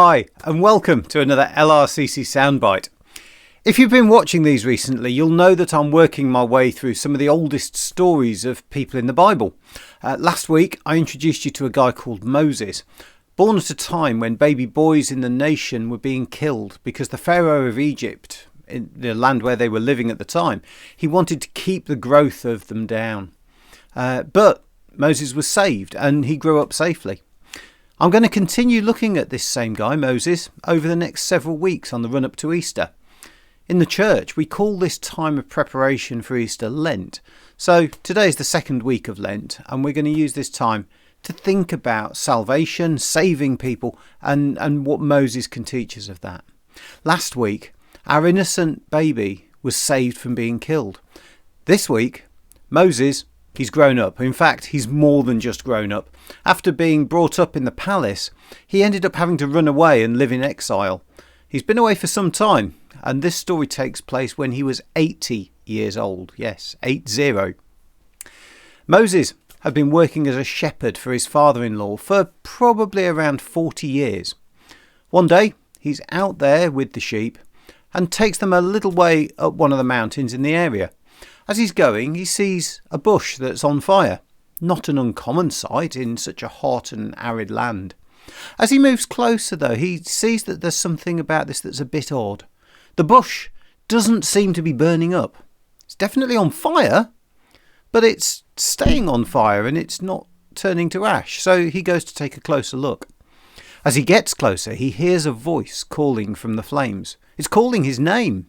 Hi, and welcome to another LRCC Soundbite. If you've been watching these recently, you'll know that I'm working my way through some of the oldest stories of people in the Bible. Last week, I introduced you to a guy called Moses, born at a time when baby boys in the nation were being killed because the Pharaoh of Egypt, in the land where they were living at the time, he wanted to keep the growth of them down. But Moses was saved and he grew up safely. I'm going to continue looking at this same guy, Moses, over the next several weeks on the run-up to Easter. In the church, we call this time of preparation for Easter Lent. So today is the second week of Lent, and we're going to use this time to think about salvation, saving people, and what Moses can teach us of that. Last week, our innocent baby was saved from being killed. This week, Moses, he's grown up. In fact, he's more than just grown up. After being brought up in the palace, he ended up having to run away and live in exile. He's been away for some time, and this story takes place when he was 80 years old. Yes, 80. Moses had been working as a shepherd for his father-in-law for probably around 40 years. One day, he's out there with the sheep and takes them a little way up one of the mountains in the area. As he's going, he sees a bush that's on fire. Not an uncommon sight in such a hot and arid land. As he moves closer, though, he sees that there's something about this that's a bit odd. The bush doesn't seem to be burning up. It's definitely on fire, but it's staying on fire and it's not turning to ash. So he goes to take a closer look. As he gets closer, he hears a voice calling from the flames. It's calling his name.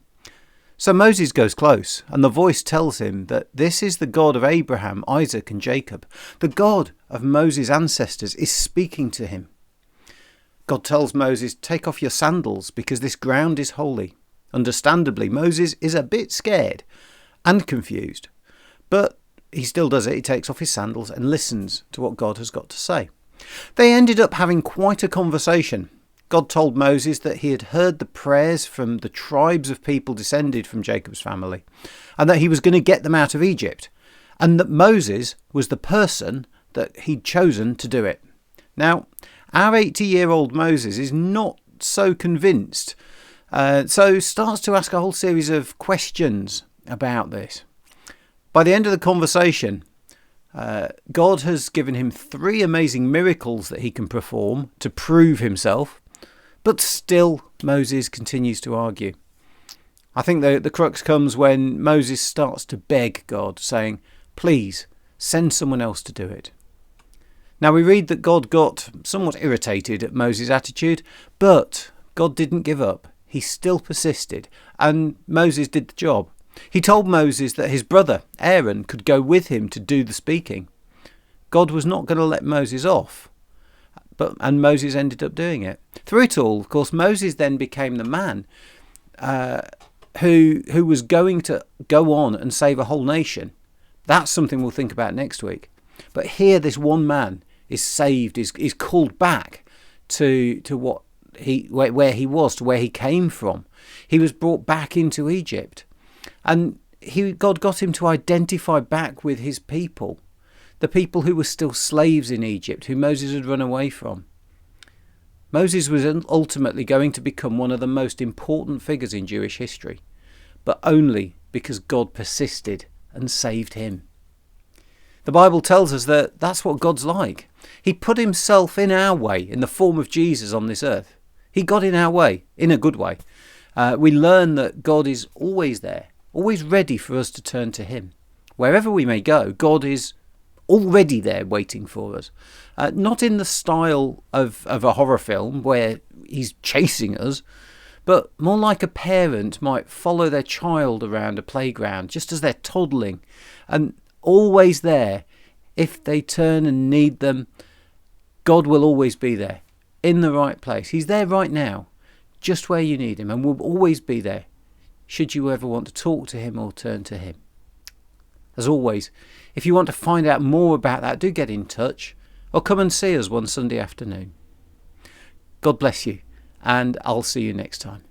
So Moses goes close, and the voice tells him that this is the God of Abraham, Isaac and Jacob. The God of Moses' ancestors is speaking to him. God tells Moses, "Take off your sandals because this ground is holy." Understandably, Moses is a bit scared and confused, but he still does it. He takes off his sandals and listens to what God has got to say. They ended up having quite a conversation. God told Moses that he had heard the prayers from the tribes of people descended from Jacob's family, and that he was going to get them out of Egypt, and that Moses was the person that he'd chosen to do it. Now, our 80-year-old Moses is not so convinced, so starts to ask a whole series of questions about this. By the end of the conversation, God has given him 3 amazing miracles that he can perform to prove himself. But still, Moses continues to argue. I think the crux comes when Moses starts to beg God, saying, "Please, send someone else to do it." Now we read that God got somewhat irritated at Moses' attitude, but God didn't give up. He still persisted, and Moses did the job. He told Moses that his brother, Aaron, could go with him to do the speaking. God was not going to let Moses off. And Moses ended up doing it. Through it all, of course, Moses then became the man who was going to go on and save a whole nation. That's something we'll think about next week. But here, this one man is saved, is called back to where he was, to where he came from. He was brought back into Egypt, and God got him to identify back with his people. The people who were still slaves in Egypt, who Moses had run away from. Moses was ultimately going to become one of the most important figures in Jewish history, but only because God persisted and saved him. The Bible tells us that that's what God's like. He put himself in our way in the form of Jesus on this earth. He got in our way, in a good way. We learn that God is always there, always ready for us to turn to him. Wherever we may go, God is already there waiting for us. Not in the style of a horror film where he's chasing us, but more like a parent might follow their child around a playground just as they're toddling, and always there. If they turn and need them, God will always be there, in the right place. He's there right now, just where you need him, and will always be there, should you ever want to talk to him or turn to him. As always, if you want to find out more about that, do get in touch or come and see us one Sunday afternoon. God bless you, and I'll see you next time.